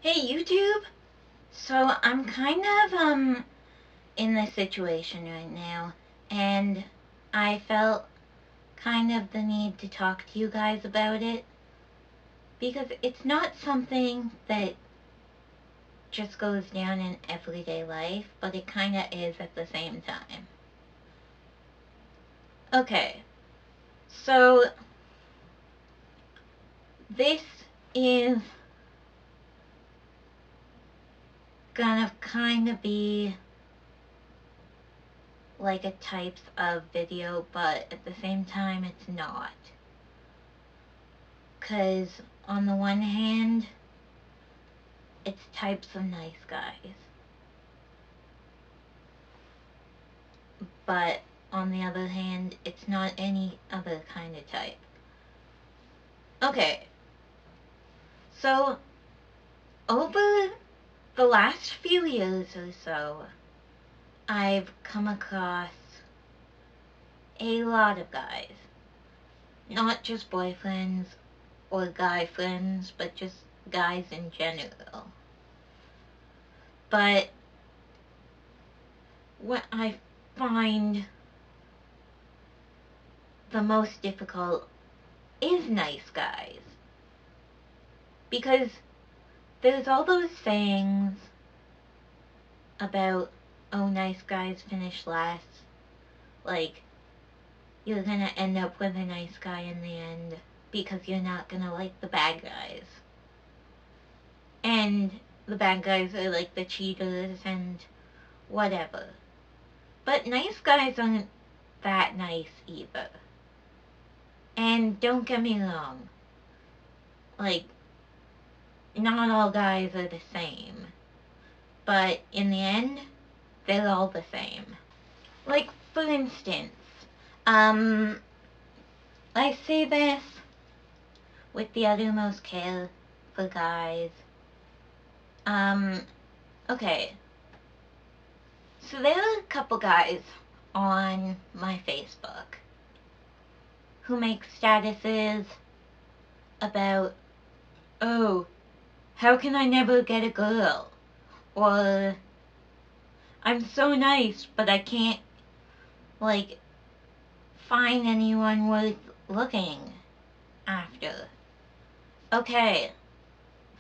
Hey YouTube! So I'm kind of in this situation right now, and I felt kind of the need to talk to you guys about it because it's not something that just goes down in everyday life, but it kind of is at the same time. Okay, so this is gonna kind of be like a types of video, but at the same time it's not. Because on the one hand, it's types of nice guys. But on the other hand, it's not any other kind of type. Okay. So, over the last few years or so, I've come across a lot of guys. Not just boyfriends or guy friends, but just guys in general. But what I find the most difficult is nice guys. Because there's all those sayings about, oh, nice guys finish last. Like, you're gonna end up with a nice guy in the end because you're not gonna like the bad guys. And the bad guys are like the cheaters and whatever. But nice guys aren't that nice either. And don't get me wrong, like, not all guys are the same. But in the end, they're all the same. Like, for instance, I say this with the uttermost care for guys. Okay. So there are a couple guys on my Facebook who make statuses about, oh, how can I never get a girl? Or, I'm so nice, but I can't, like, find anyone worth looking after. Okay,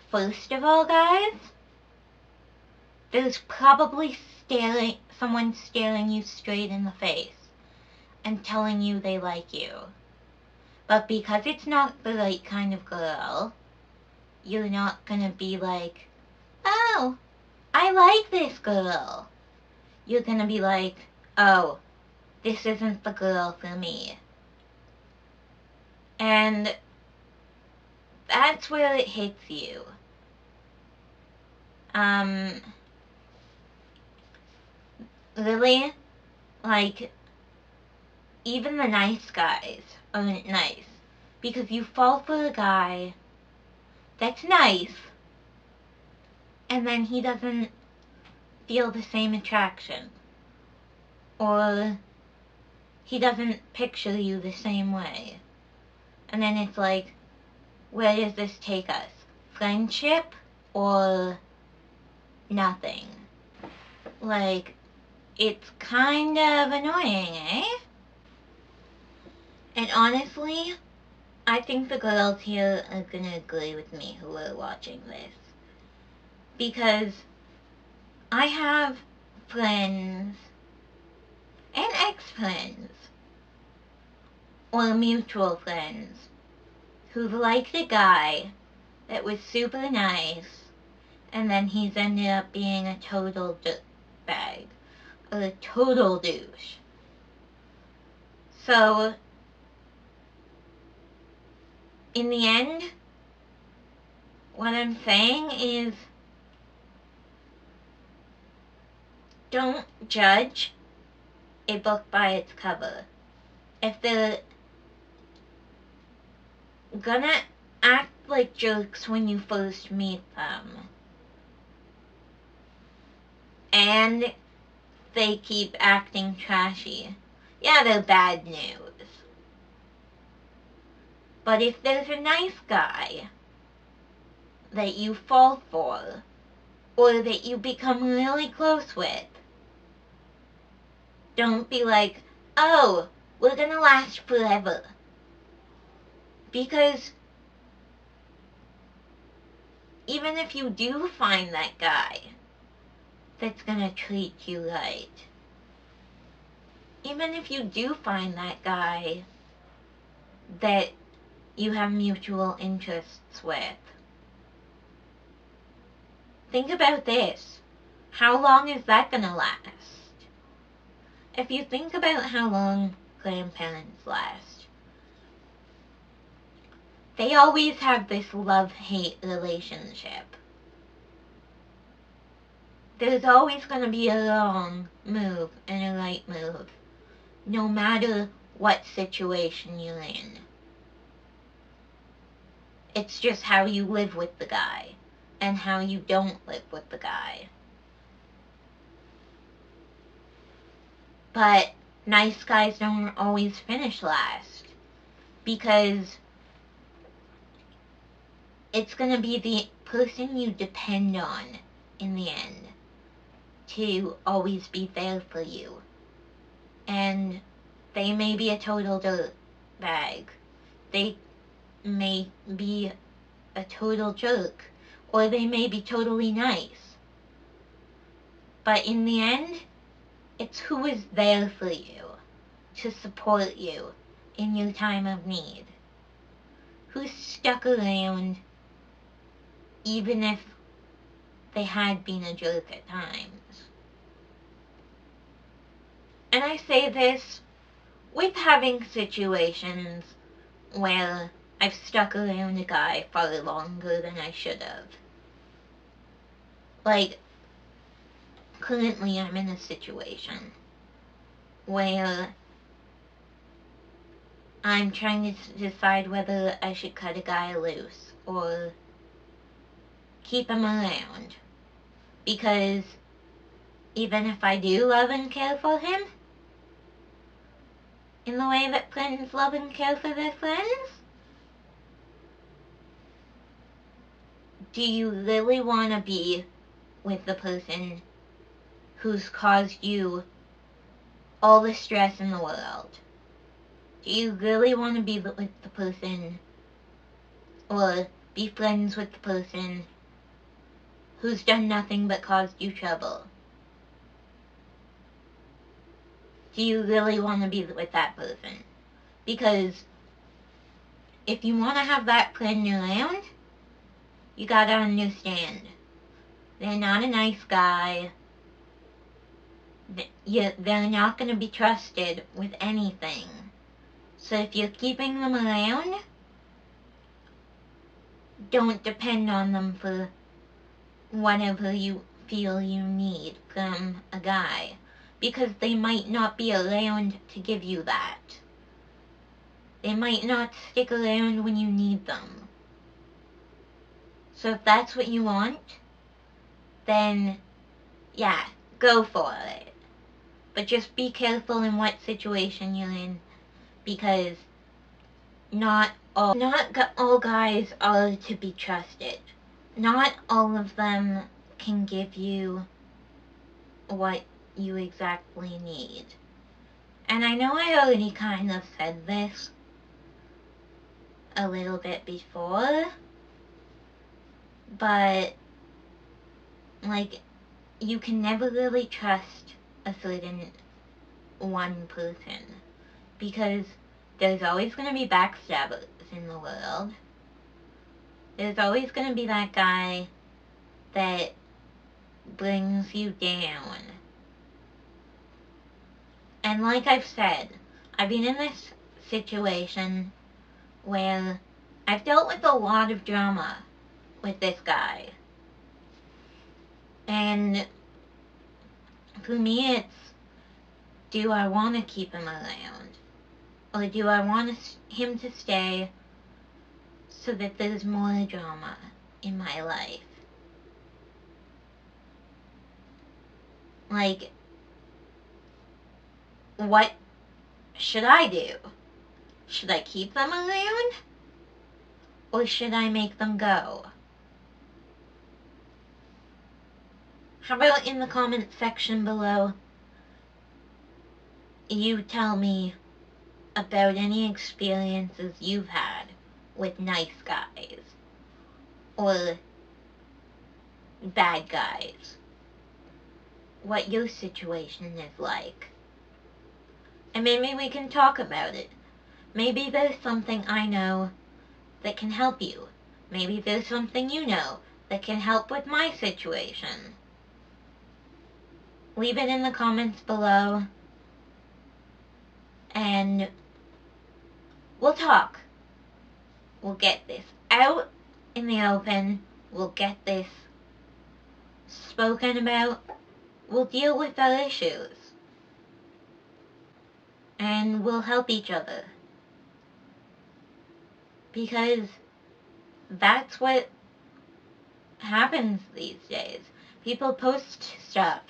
first of all, guys, there's probably someone staring you straight in the face and telling you they like you. But because it's not the right kind of girl, you're not gonna be like, oh, I like this girl. You're gonna be like, oh, this isn't the girl for me. And that's where it hits you. Really, like, even the nice guys aren't nice. Because you fall for a guy that's nice, and then he doesn't feel the same attraction. Or he doesn't picture you the same way. And then it's like, where does this take us? Friendship or nothing? Like, it's kind of annoying, eh? And honestly, I think the girls here are gonna agree with me who are watching this. Because I have friends and ex-friends or mutual friends who've liked a guy that was super nice and then he's ended up being a total bag or a total douche. So, in the end, what I'm saying is, don't judge a book by its cover. If they're gonna act like jerks when you first meet them, and they keep acting trashy, yeah, they're bad news. But if there's a nice guy that you fall for or that you become really close with. Don't be like, oh, we're gonna last forever. Because even if you do find that guy that's gonna treat you right, even if you do find that guy that you have mutual interests with, think about this. How long is that gonna last? If you think about how long grandparents last, they always have this love-hate relationship. There's always going to be a wrong move and a right move, no matter what situation you're in. It's just how you live with the guy and how you don't live with the guy. But nice guys don't always finish last, because it's going to be the person you depend on in the end to always be there for you. And they may be a total dirtbag. They may be a total jerk. Or they may be totally nice. But in the end, it's who is there for you, to support you in your time of need. Who's stuck around even if they had been a jerk at times. And I say this with having situations where I've stuck around a guy far longer than I should have. Like, currently I'm in a situation where I'm trying to decide whether I should cut a guy loose or keep him around. Because even if I do love and care for him, in the way that friends love and care for their friends, do you really want to be with the person who's caused you all the stress in the world? Do you really want to be with the person or be friends with the person who's done nothing but caused you trouble? Do you really want to be with that person? Because if you want to have that friend around, you gotta understand, they're not a nice guy. They're not going to be trusted with anything. So if you're keeping them around, don't depend on them for whatever you feel you need from a guy, because they might not be around to give you that. They might not stick around when you need them. So if that's what you want, then yeah, go for it. But just be careful in what situation you're in, because not all guys are to be trusted. Not all of them can give you what you exactly need. And I know I already kind of said this a little bit before, but like, you can never really trust a certain one person, because there's always going to be backstabbers in the world. There's always going to be that guy that brings you down. And like I've said, I've been in this situation where I've dealt with a lot of drama with this guy. And for me, it's, do I want to keep him around? Or do I want him to stay so that there's more drama in my life? Like, what should I do? Should I keep them around? Or should I make them go? How about in the comment section below, you tell me about any experiences you've had with nice guys or bad guys. What your situation is like. And maybe we can talk about it. Maybe there's something I know that can help you. Maybe there's something you know that can help with my situation. Leave it in the comments below and we'll talk. We'll get this out in the open. We'll get this spoken about. We'll deal with our issues. And we'll help each other. Because that's what happens these days. People post stuff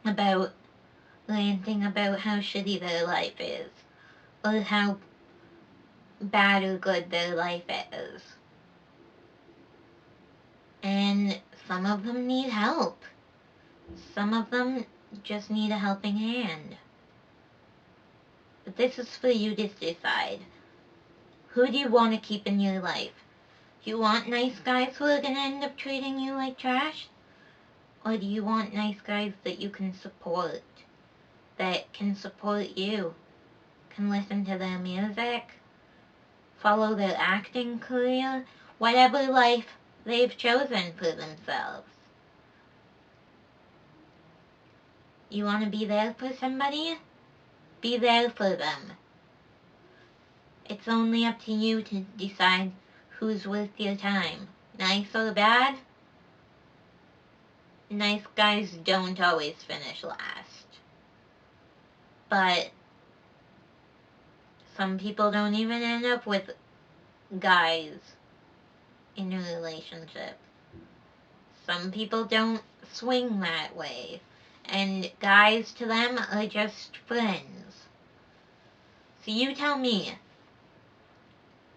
about ranting about how shitty their life is, or how bad or good their life is. And some of them need help. Some of them just need a helping hand. But this is for you to decide. Who do you want to keep in your life? Do you want nice guys who are going to end up treating you like trash? Or do you want nice guys that you can support? That can support you? Can listen to their music? Follow their acting career? Whatever life they've chosen for themselves. You want to be there for somebody? Be there for them. It's only up to you to decide who's worth your time. Nice or bad? Nice guys don't always finish last. But some people don't even end up with guys in a relationship. Some people don't swing that way. And guys to them are just friends. So you tell me,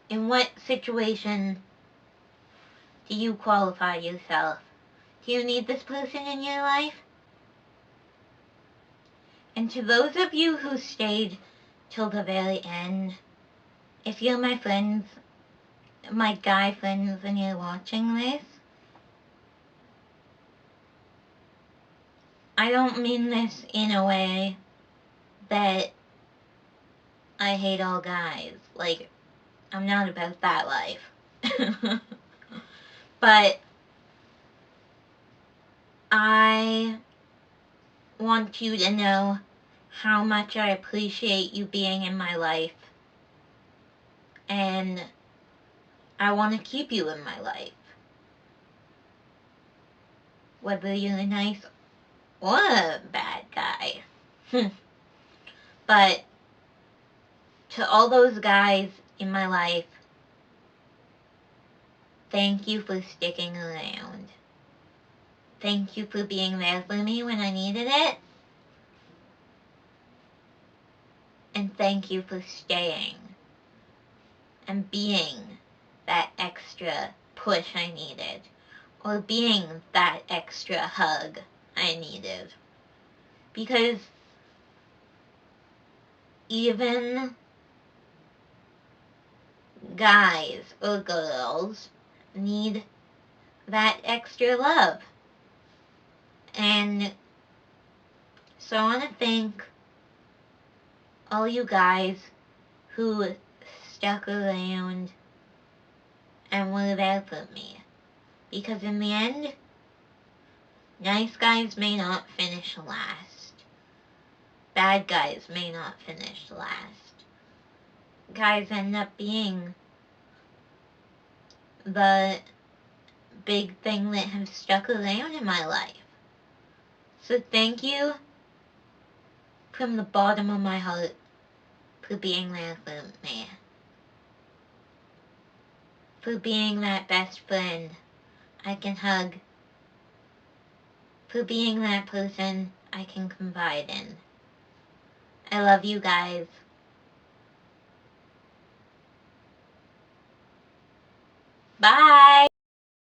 in what situation do you qualify yourself? Do you need this person in your life? And to those of you who stayed till the very end, if you're my friends, my guy friends, and you're watching this, I don't mean this in a way that I hate all guys. Like, I'm not about that life. But I want you to know how much I appreciate you being in my life. And I want to keep you in my life. Whether you're nice or a bad guy. But to all those guys in my life, thank you for sticking around. Thank you for being there for me when I needed it. And thank you for staying and being that extra push I needed, or being that extra hug I needed. Because even guys or girls need that extra love. And so I want to thank all you guys who stuck around and were there for me. Because in the end, nice guys may not finish last. Bad guys may not finish last. Guys end up being the big thing that have stuck around in my life. So thank you from the bottom of my heart for being there for me. For being that best friend I can hug. For being that person I can confide in. I love you guys. Bye!